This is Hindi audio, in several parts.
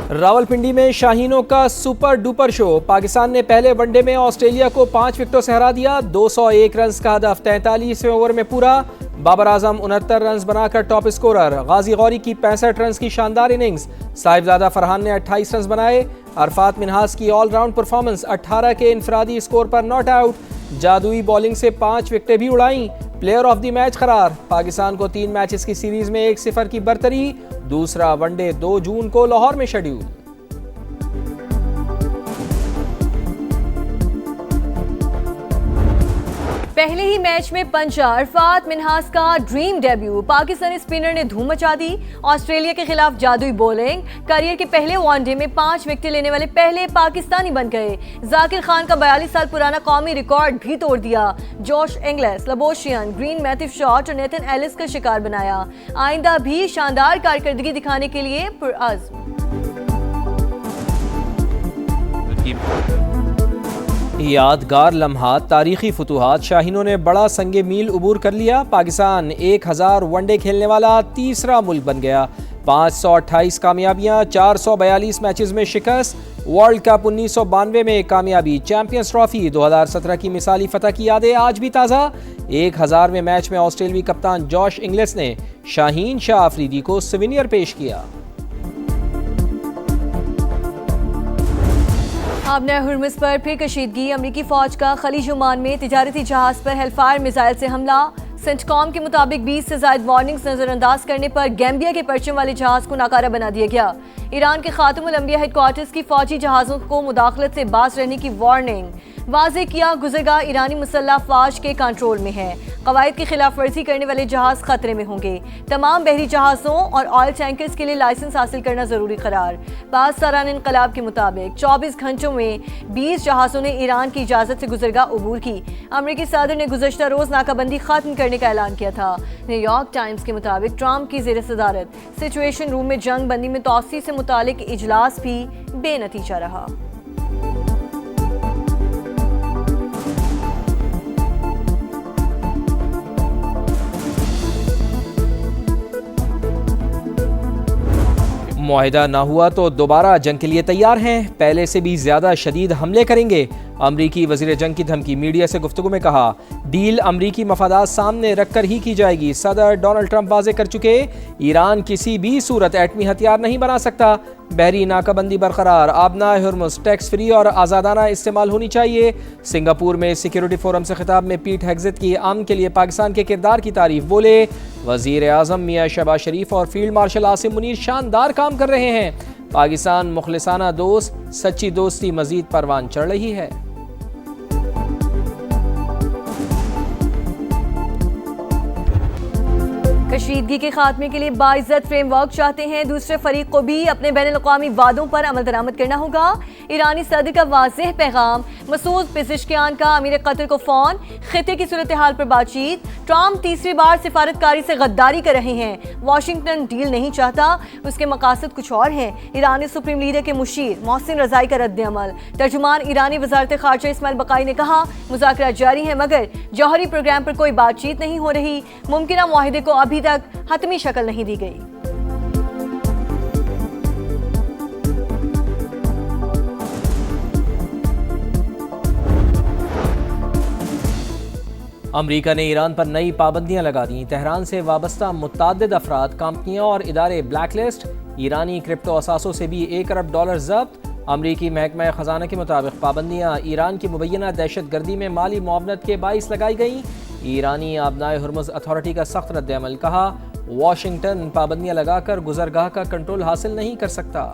रावलपिंडी में शाहीनों का सुपर डुपर शो। पाकिस्तान ने पहले वनडे में ऑस्ट्रेलिया को 5 विकेटों से हरा दिया। 201 रन का हदफ 43वें ओवर में पूरा। बाबर आजम 69 रन बनाकर टॉप स्कोरर। गाजी गौरी की 65 रन की शानदार इनिंग्स। साहिबजादा फरहान ने 28 रन बनाए। अरफात मिनहास की ऑलराउंड परफॉर्मेंस। 18 के इनफरादी स्कोर पर नॉट आउट। जादुई बॉलिंग से 5 विकेटें भी उड़ाई। प्लेयर ऑफ द मैच करार। पाकिस्तान को 3 मैचेस की सीरीज में 1-0 की बरतरी। दूसरा वनडे 2 जून को लाहौर में शेड्यूल। पहले ही मैच में पंचा अरफात मिनहास का ड्रीम डेब्यू। पाकिस्तानी स्पिनर ने धूम मचा दी। ऑस्ट्रेलिया के खिलाफ जादुई बॉलिंग। करियर के पहले वनडे में 5 विकेट लेने वाले पहले पाकिस्तानी बन गए। जाकिर खान का 42 साल पुराना कौमी रिकॉर्ड भी तोड़ दिया। जोश इंग्लिस, लबोशियन, ग्रीन मैथिव शॉट और नेथन एलिस का शिकार बनाया। आइंदा भी शानदार कारकर्दगी दिखाने के लिए पुरअज़्म। यादगार लम्हात, तारीखी फतूहात। शाहीनों ने बड़ा संगे मील उबूर कर लिया। पाकिस्तान 1000 वनडे खेलने वाला तीसरा मुल्क बन गया। 528 कामयाबियां, 442 मैचेस में शिकस्त। वर्ल्ड कप 1992 में कामयाबी। चैंपियंस ट्रॉफी 2017 की मिसाली फतह की यादें आज भी ताज़ा। 1000वें मैच में ऑस्ट्रेलियावी कप्तान जॉश इंग्लिस ने शाहीन शाह अफरीदी को सिविनियर पेश किया। आबना हुर्मुज़ पर फिर कशीदगी। अमरीकी फौज का खलीज ओमान में तिजारती जहाज पर हेलफायर मिसाइल से हमला। सेंटकॉम के मुताबिक 20 से ज़ायद वार्निंग्स नजरअंदाज करने पर गैम्बिया के परचम वाले जहाज को नाकारा बना दिया गया। ईरान के खातमुल अंबिया हेडक्वार्टर्स की फौजी जहाज़ों को मुदाखलत से बाज रहने की वार्निंग। वाज़े किया गुज़रगाह ईरानी मुसल्लह अफ़वाज के कंट्रोल में है। कवायद की खिलाफ वर्जी करने वाले जहाज खतरे में होंगे। तमाम बहरी जहाज़ों और ऑयल टैंकर्स के लिए लाइसेंस हासिल करना ज़रूरी करार। पाकिस्तान इनकलाब के मुताबिक 24 घंटों में 20 जहाज़ों ने ईरान की इजाज़त से गुज़रगाह अबूर की। अमरीकी सदर ने गुज़श्ता रोज़ नाकाबंदी ख़त्म करने का ऐलान किया था। न्यूयॉर्क टाइम्स के मुताबिक ट्रंप की ज़ेर सदारत सिचुएशन रूम में जंग बंदी में तौसी से मुतालिक इजलास भी बेनतीजा रहा। मुआहिदा ना हुआ तो दोबारा जंग के लिए तैयार हैं। पहले से भी ज्यादा शदीद हमले करेंगे। अमरीकी वजीर जंग की धमकी। मीडिया से गुफ्तगू में कहा, डील अमरीकी मफादात सामने रखकर ही की जाएगी। सदर डोनाल्ड ट्रंप वाज़े कर चुके, ईरान किसी भी सूरत एटमी हथियार नहीं बना सकता। बहरी नाकाबंदी बरकरार। आबना हुर्मुज़ टैक्स फ्री और आज़ादाना इस्तेमाल होनी चाहिए। सिंगापुर में सिक्योरिटी फोरम से खिताब में पीट हेग्जित की अमन के लिए पाकिस्तान के किरदार की तारीफ। बोले, वज़ीर आज़म मियाँ शहबाज शरीफ और फील्ड मार्शल आसिम मुनीर शानदार काम कर रहे हैं। पाकिस्तान मुखलिसाना दोस्त, सच्ची दोस्ती मजीद परवान चढ़ रही है। कशीदगी के खात्मे के लिए बाइज्जत फ्रेमवर्क चाहते हैं। दूसरे फरीक को भी अपने बैनुल-अक़वामी वादों पर अमल दरामद करना होगा। ईरानी सदर का वाज़ेह पैगाम। मसूद पेज़ेश्कियान का अमीर कतर को फ़ोन। खिते की सूरत हाल पर बातचीत। ट्रंप तीसरी बार सिफारतकारी से गद्दारी कर रहे हैं। वाशिंगटन डील नहीं चाहता, उसके मकासद कुछ और हैं। ईरानी सुप्रीम लीडर के मुशीर मोहसिन रज़ाई का रद्द अमल। तर्जुमान ईरानी वज़ारत ख़ारजा इस्माइल बक़ाई ने कहा, मुज़ाकरात जारी हैं मगर जौहरी प्रोग्राम पर कोई बातचीत नहीं हो रही। मुमकिना मुआहिदे को अभी तक हतमी शक्ल नहीं दी गई। अमरीका ने ईरान पर नई पाबंदियां लगा दी। तेहरान से वाबस्ता मुतअद्दिद अफराद, कंपनियां और इदारे ब्लैकलिस्ट। ईरानी क्रिप्टो असासों से भी $1 अरब जब्त। अमरीकी महकमा खजाना के मुताबिक पाबंदियां ईरान की मुबैना दहशत गर्दी में माली मुआवनत के बाइस लगाई गई। ईरानी आबनाए हुर्मुज़ अथॉरिटी का सख्त रद्द अमल। कहा, वाशिंगटन पाबंदियां लगाकर गुजरगाह का कंट्रोल हासिल नहीं कर सकता।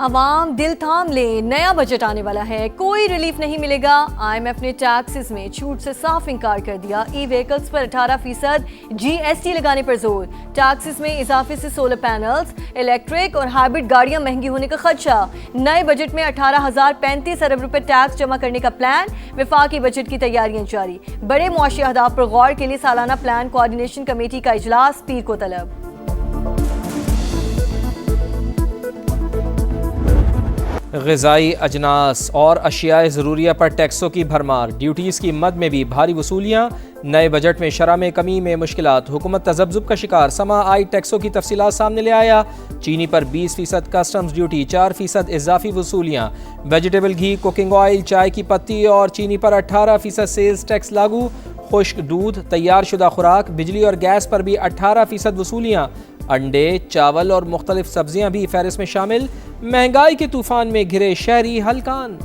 अवाम दिल थाम ले, नया बजट आने वाला है, कोई रिलीफ नहीं मिलेगा। IMF ने टैक्सेस में छूट से साफ इनकार कर दिया। ई व्हीकल्स पर 18% GST लगाने पर जोर। टैक्सेस में इजाफे से सोलर पैनल्स, इलेक्ट्रिक और हाइब्रिड गाड़ियां महंगी होने का खदशा। नए बजट में 18,035 अरब रुपए टैक्स जमा करने का प्लान। वफाकी बजट की तैयारियां जारी। बड़े मुआशी अहदाफ पर गौर के लिए सालाना प्लान कोऑर्डिनेशन कमेटी का इजलास पीर को तलब। ग़िज़ाई अजनास और अशियाए ज़रूरिया पर टैक्सों की भरमार, ड्यूटीज़ की मद में भी भारी वसूलियाँ। नए बजट में शरह में कमी में मुश्किलात, हुकूमत तज़ब्ज़ुब का शिकार, समा आई टैक्सों की तफसीलात सामने ले आया। चीनी पर 20% कस्टम्स ड्यूटी, 4% इजाफी वसूलियाँ। वेजिटेबल घी, कुकिंग ऑयल, चाय की पत्ती और चीनी पर 18% सेल्स टैक्स लागू। खुश्क दूध, तैयार शुदा खुराक, बिजली और गैस पर भी 18% वसूलियाँ। अंडे, चावल और मुख्तलिफ सब्जियां भी फहरिस्त में शामिल। महंगाई के तूफान में घिरे शहरी हलकान।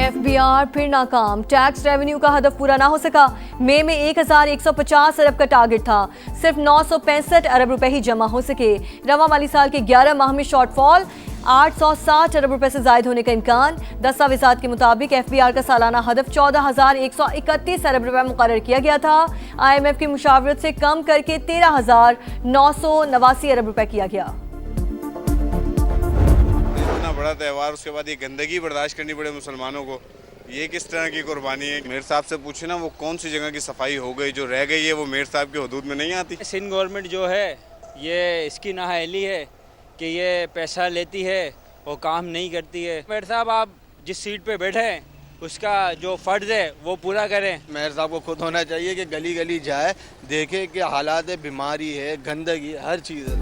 FBR फिर नाकाम, टैक्स रेवेन्यू का हदफ पूरा ना हो सका। मई में 1150 अरब का टारगेट था, सिर्फ 965 अरब रुपए ही जमा हो सके। रवा माली साल के 11 माह में शॉर्टफॉल 860 अरब रुपए से जायद होने का इम्कान। दस्तावेजात के मुताबिक FBR का सालाना हदफ 14,131 अरब रुपए मुकर्रर किया गया था। IMF की मुशावरत से कम करके 13,989 अरब रुपए किया गया। इतना बड़ा त्यौहार, उसके बाद ये गंदगी बर्दाश्त करनी पड़े मुसलमानों को, ये किस तरह की कुर्बानी है। मेयर साहब से पूछे ना, वो कौन सी जगह की सफाई हो गई, जो रह गई है वो मेयर साहब के हदूद में नहीं आती। सिंध गवर्नमेंट जो है ये इसकी नाअहली है कि ये पैसा लेती है और काम नहीं करती है। मेयर साहब आप जिस सीट पे बैठे हैं उसका जो फ़र्ज़ है वो पूरा करें। मेयर साहब को खुद होना चाहिए कि गली गली जाए, देखे कि हालात है, बीमारी है, गंदगी, हर चीज़ है।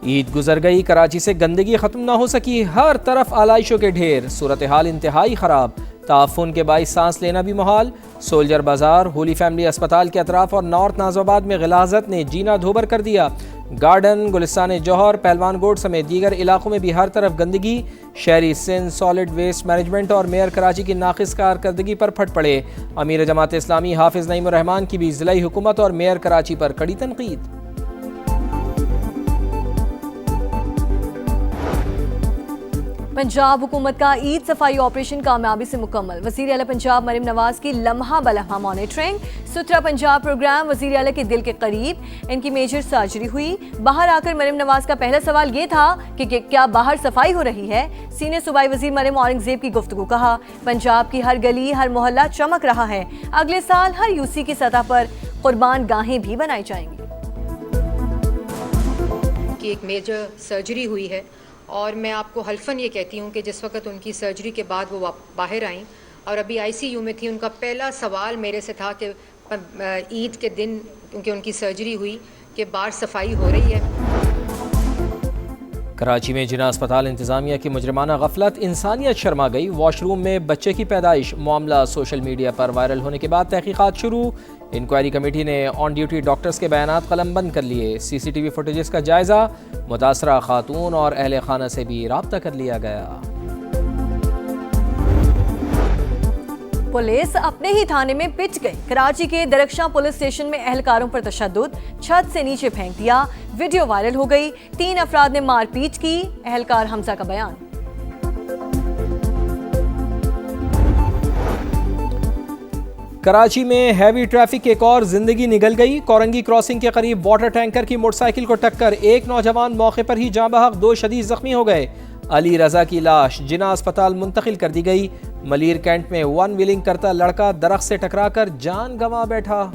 ईद गुजर गई, कराची से गंदगी ख़त्म ना हो सकी, हर तरफ आलाइशों के ढेर, सूरत हाल इंतहाई ख़राब, ताफुन के बाइस सांस लेना भी मुहाल। सोल्जर बाजार, होली फैमिली अस्पताल के अतराफ और नॉर्थ नाज़ाबाद में गिलाज़त ने जीना धोबर कर दिया। गार्डन, गुलिस्तान जौहर, पहलवान गोड समेत दीगर इलाकों में भी हर तरफ गंदगी। शहरी सिंध सॉलिड वेस्ट मैनेजमेंट और मेयर कराची की नाकिस कारकर्दगी पर फट पड़े। अमीर जमात इस्लामी हाफिज नईम रहमान की भी ज़िलाई हुकूमत और मेयर कराची पर कड़ी तनकीद। पंजाब हुकूमत का ईद सफाई ऑपरेशन कामयाबी से मुकम्मल। वज़ीर आला पंजाब मरियम नवाज की लम्हा बलम्हा मॉनिटरिंग। सुथरा पंजाब प्रोग्राम वज़ीर आला के दिल के करीब, इनकी मेजर सर्जरी हुई। बाहर आकर मरियम नवाज का पहला सवाल ये था कि क्या बाहर सफाई हो रही है। सीनियर सूबाई वज़ीर मरियम औरंगजेब की गुफ्तगू, कहा पंजाब की हर गली हर मोहल्ला चमक रहा है। अगले साल हर यूसी की सतह पर कुर्बान गाहें भी बनाई जाएंगी। की एक मेजर सर्जरी हुई है और मैं आपको हल्फन ये कहती हूँ कि जिस वक्त उनकी सर्जरी के बाद वो बाहर आईं और अभी ICU में थी, उनका पहला सवाल मेरे से था कि ईद के दिन, क्योंकि उनकी सर्जरी हुई, कि बाहर सफाई हो रही है। कराची में जिना अस्पताल इंतजामिया की मुजरिमाना गफलत, इंसानियत शर्मा गई। वॉशरूम में बच्चे की पैदाइश, मामला सोशल मीडिया पर वायरल होने के बाद तहकीकात शुरू। इंक्वायरी कमेटी ने ऑन ड्यूटी डॉक्टर्स के बयानात कलमबंद कर लिए। CCTV फुटेजेस का जायजा, मुतासरा खातून और अहले खाना से भी राब्ता कर लिया गया। पुलिस अपने ही थाने में पिट गई। कराची के दरख्शां पुलिस स्टेशन में एहलकारों पर तशद्दुद, छत से नीचे फेंक दिया, वीडियो वायरल हो गई। 3 अफराद ने मारपीट की। एहलकार हमजा का बयान। कराची में हैवी ट्रैफिक एक और जिंदगी निगल गई। कोरंगी क्रॉसिंग के करीब वाटर टैंकर की मोटरसाइकिल को टक्कर, एक नौजवान मौके पर ही जाँ बहक, 2 शदीद जख्मी हो गए। अली रजा की लाश जिना अस्पताल मुंतकिल कर दी गई। मलीर कैंट में 1 व्हीलिंग करता लड़का दरख्त से टकराकर जान गंवा बैठा।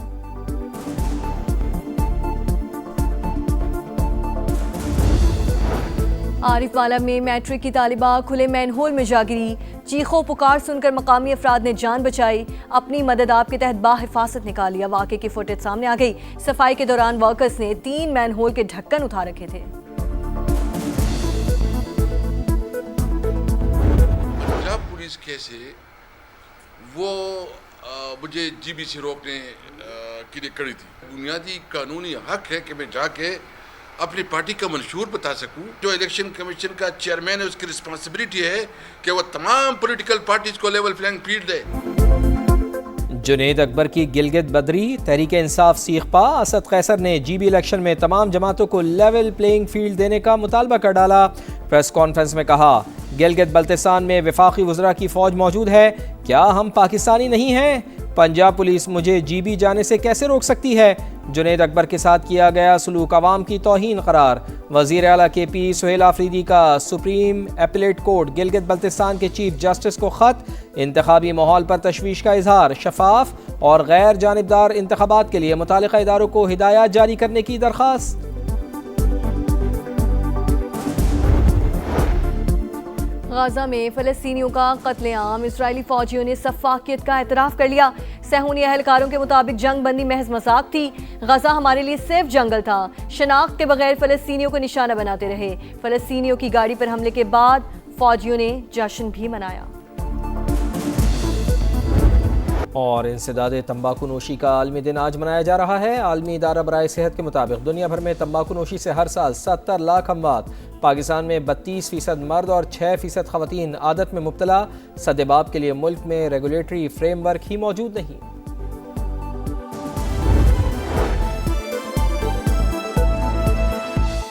आरिफवाला में मैट्रिक की तालिबा खुले मैनहोल में जा गिरी। चीखों पुकार सुनकर मकामी अफराद ने जान बचाई। अपनी मदद आप के तहत बाहिफाजत निकाल लिया। वाक़े की फुटेज सामने आ गई। सफाई के दौरान वर्कर्स ने 3 मैनहोल के ढक्कन उठा रखे थे। पंजाब पुलिस कैसे वो मुझे GBC रोकने के लिए कड़ी थी। बुनियादी कानूनी हक है कि मैं जाके अपनी पार्टी का मंशूर बता सकूं। जो इलेक्शन कमीशन का चेयरमैन है, उसकी रिस्पांसिबिलिटी है कि वो तमाम पॉलिटिकल पार्टीज को लेवल प्लेइंग फील्ड दे। जुनेद अकबर की गिलगित बदरी, तहरीक इंसाफ सीखपा असद कैसर ने GB इलेक्शन में तमाम जमातों को लेवल प्लेइंग फील्ड देने का मुतालबा कर डाला। प्रेस कॉन्फ्रेंस में कहा, गिलगित बल्तिस्तान में वफाकी वज़रा की फौज मौजूद है, क्या हम पाकिस्तानी नहीं हैं? पंजाब पुलिस मुझे GB जाने से कैसे रोक सकती है? जुनेद अकबर के साथ किया गया सलूक अवाम की तौहीन करार। वज़ीर आला KP सुहेल आफरीदी का supreme appellate court Gilgit Baltistan के चीफ जस्टिस को खत, इंतखाबी माहौल पर तशवीश का इजहार, शफाफ और गैर जानिबदार इंतखाबात के लिए मुतालिका इदारों को हिदायत जारी करने की दरख्वास्त। गाजा में फ़लस्तीनियों का कत्लेआम, इजरायली फौजियों ने सफाकियत का एतराफ़ कर लिया। सहूनी अहलकारों के मुताबिक जंग बंदी महज मजाक थी। गाजा हमारे लिए सिर्फ जंगल था। शनाख्त के बगैर फ़लस्तीनियों को निशाना बनाते रहे। फ़लस्तीनियों की गाड़ी पर हमले के बाद फौजियों ने जश्न भी मनाया। और इंसदाद तंबाकू नोशी का आलमी दिन आज मनाया जा रहा है। आलमी इदारा बराए सेहत के मुताबिक दुनिया भर में तंबाकू नोशी से हर साल 70 लाख अमवात, पाकिस्तान में 32% मर्द और 6% ख़वातीन आदत में मुब्तला। सद्देबाब के लिए मुल्क में रेगुलेटरी फ्रेमवर्क ही मौजूद नहीं।